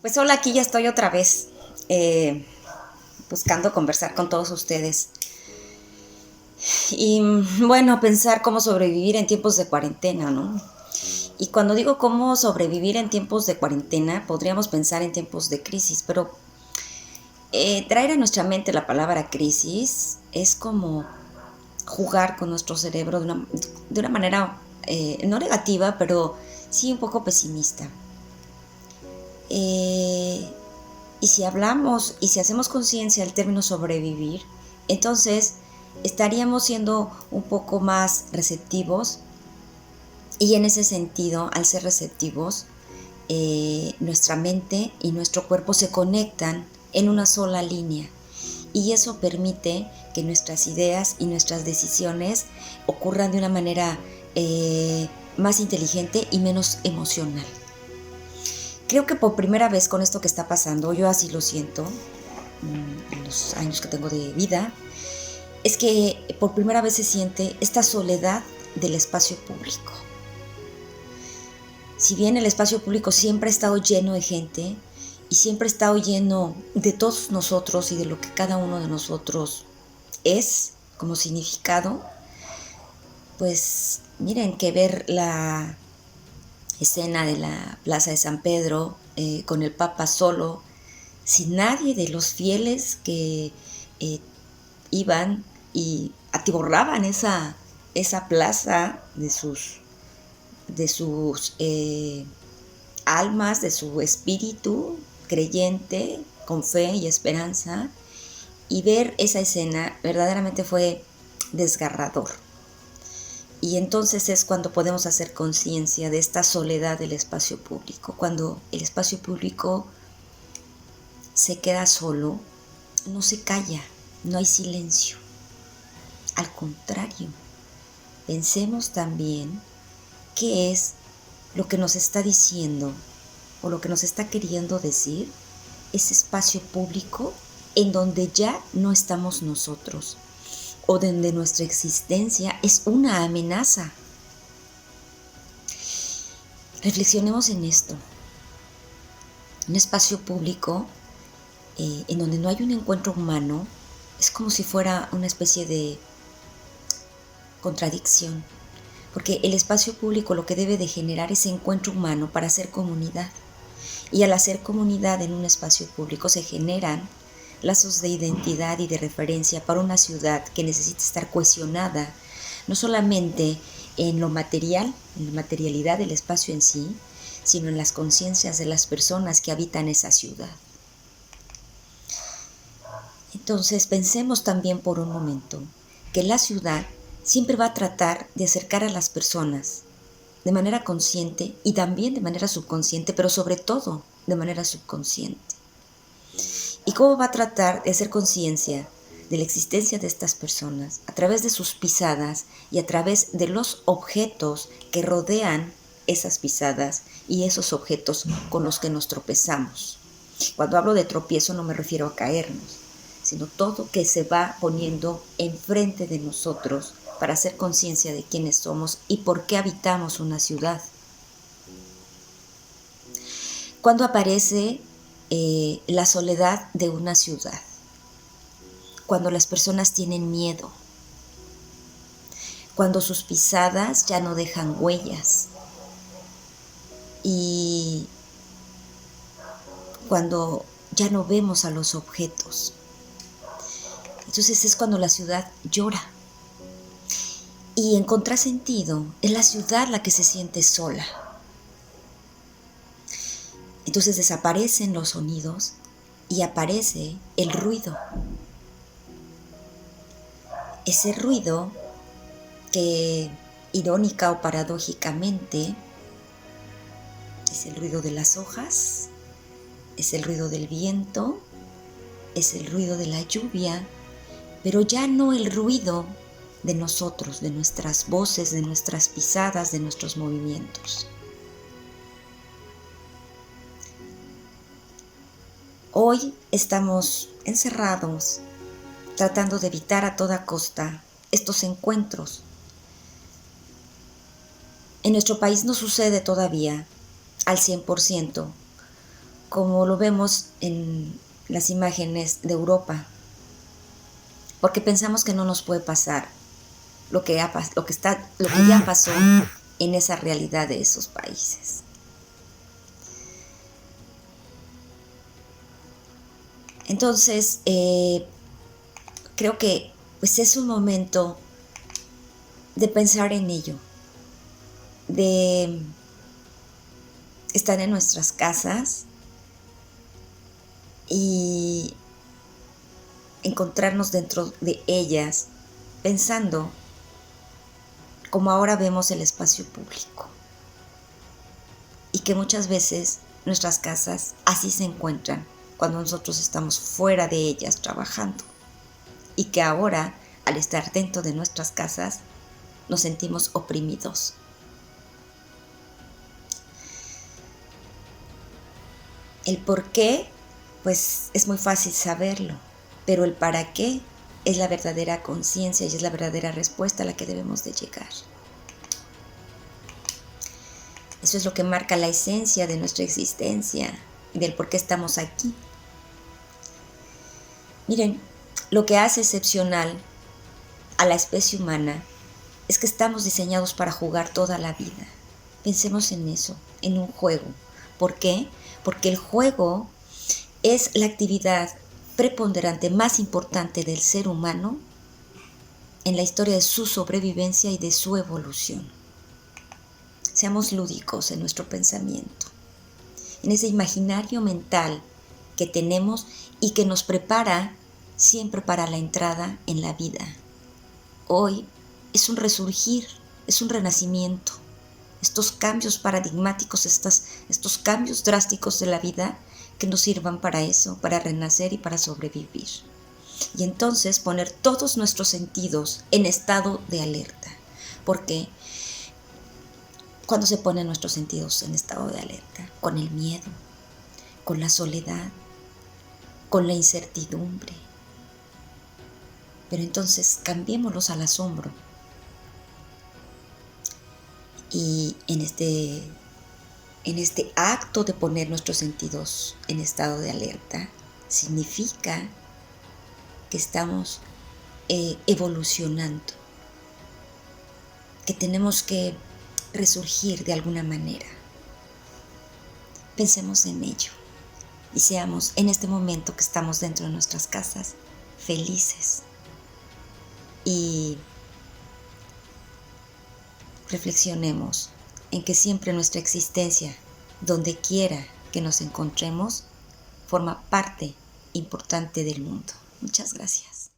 Pues hola, aquí ya estoy otra vez buscando conversar con todos ustedes. Y bueno, pensar cómo sobrevivir en tiempos de cuarentena, ¿no? Y cuando digo cómo sobrevivir en tiempos de cuarentena, podríamos pensar en tiempos de crisis, pero traer a nuestra mente la palabra crisis es como jugar con nuestro cerebro de una manera no negativa, pero sí un poco pesimista. Y si hablamos y si hacemos conciencia del término sobrevivir, entonces estaríamos siendo un poco más receptivos, y en ese sentido, al ser receptivos, nuestra mente y nuestro cuerpo se conectan en una sola línea, y eso permite que nuestras ideas y nuestras decisiones ocurran de una manera más inteligente y menos emocional. Creo que por primera vez con esto que está pasando, yo así lo siento, en los años que tengo de vida, es que por primera vez se siente esta soledad del espacio público. Si bien el espacio público siempre ha estado lleno de gente y siempre ha estado lleno de todos nosotros y de lo que cada uno de nosotros es como significado, pues miren que ver la escena de la Plaza de San Pedro con el Papa solo, sin nadie de los fieles que iban y atiborraban esa plaza de sus almas, de su espíritu creyente, con fe y esperanza, y ver esa escena verdaderamente fue desgarrador. Y entonces es cuando podemos hacer conciencia de esta soledad del espacio público, cuando el espacio público se queda solo, no se calla, no hay silencio. Al contrario, pensemos también qué es lo que nos está diciendo o lo que nos está queriendo decir ese espacio público en donde ya no estamos nosotros, o donde nuestra existencia es una amenaza. Reflexionemos en esto. Un espacio público en donde no hay un encuentro humano es como si fuera una especie de contradicción, porque el espacio público lo que debe de generar es encuentro humano para hacer comunidad, y al hacer comunidad en un espacio público se generan lazos de identidad y de referencia para una ciudad que necesita estar cohesionada, no solamente en lo material, en la materialidad del espacio en sí, sino en las conciencias de las personas que habitan esa ciudad. Entonces pensemos también por un momento que la ciudad siempre va a tratar de acercar a las personas de manera consciente y también de manera subconsciente, pero sobre todo de manera subconsciente. ¿Y cómo va a tratar de hacer conciencia de la existencia de estas personas? A través de sus pisadas y a través de los objetos que rodean esas pisadas y esos objetos con los que nos tropezamos. Cuando hablo de tropiezo no me refiero a caernos, sino todo que se va poniendo enfrente de nosotros para hacer conciencia de quiénes somos y por qué habitamos una ciudad. ¿Cuándo aparece la soledad de una ciudad? Cuando las personas tienen miedo, cuando sus pisadas ya no dejan huellas y cuando ya no vemos a los objetos. Entonces es cuando la ciudad llora. Y en contrasentido, es la ciudad la que se siente sola. Entonces desaparecen los sonidos y aparece el ruido. Ese ruido que, irónica o paradójicamente, es el ruido de las hojas, es el ruido del viento, es el ruido de la lluvia, pero ya no el ruido de nosotros, de nuestras voces, de nuestras pisadas, de nuestros movimientos. Hoy estamos encerrados, tratando de evitar a toda costa estos encuentros. En nuestro país no sucede todavía al 100%, como lo vemos en las imágenes de Europa, porque pensamos que no nos puede pasar lo que ya pasó en esa realidad de esos países. Entonces, creo que pues es un momento de pensar en ello, de estar en nuestras casas y encontrarnos dentro de ellas pensando como ahora vemos el espacio público, y que muchas veces nuestras casas así se encuentran cuando nosotros estamos fuera de ellas trabajando, y que ahora, al estar dentro de nuestras casas, nos sentimos oprimidos. El por qué, pues es muy fácil saberlo, pero el para qué es la verdadera conciencia y es la verdadera respuesta a la que debemos de llegar. Eso es lo que marca la esencia de nuestra existencia y del por qué estamos aquí. Miren, lo que hace excepcional a la especie humana es que estamos diseñados para jugar toda la vida. Pensemos en eso, en un juego. ¿Por qué? Porque el juego es la actividad preponderante más importante del ser humano en la historia de su sobrevivencia y de su evolución. Seamos lúdicos en nuestro pensamiento, en ese imaginario mental que tenemos y que nos prepara siempre para la entrada en la vida. Hoy es un resurgir, es un renacimiento. Estos cambios paradigmáticos, estos cambios drásticos de la vida que nos sirvan para eso, para renacer y para sobrevivir. Y entonces poner todos nuestros sentidos en estado de alerta. Porque cuando se ponen nuestros sentidos en estado de alerta, con el miedo, con la soledad, con la incertidumbre. Pero entonces cambiémoslos al asombro. Y en este acto de poner nuestros sentidos en estado de alerta, significa que estamos evolucionando, que tenemos que resurgir de alguna manera. Pensemos en ello y seamos en este momento que estamos dentro de nuestras casas felices y reflexionemos en que siempre nuestra existencia, donde quiera que nos encontremos, forma parte importante del mundo. Muchas gracias.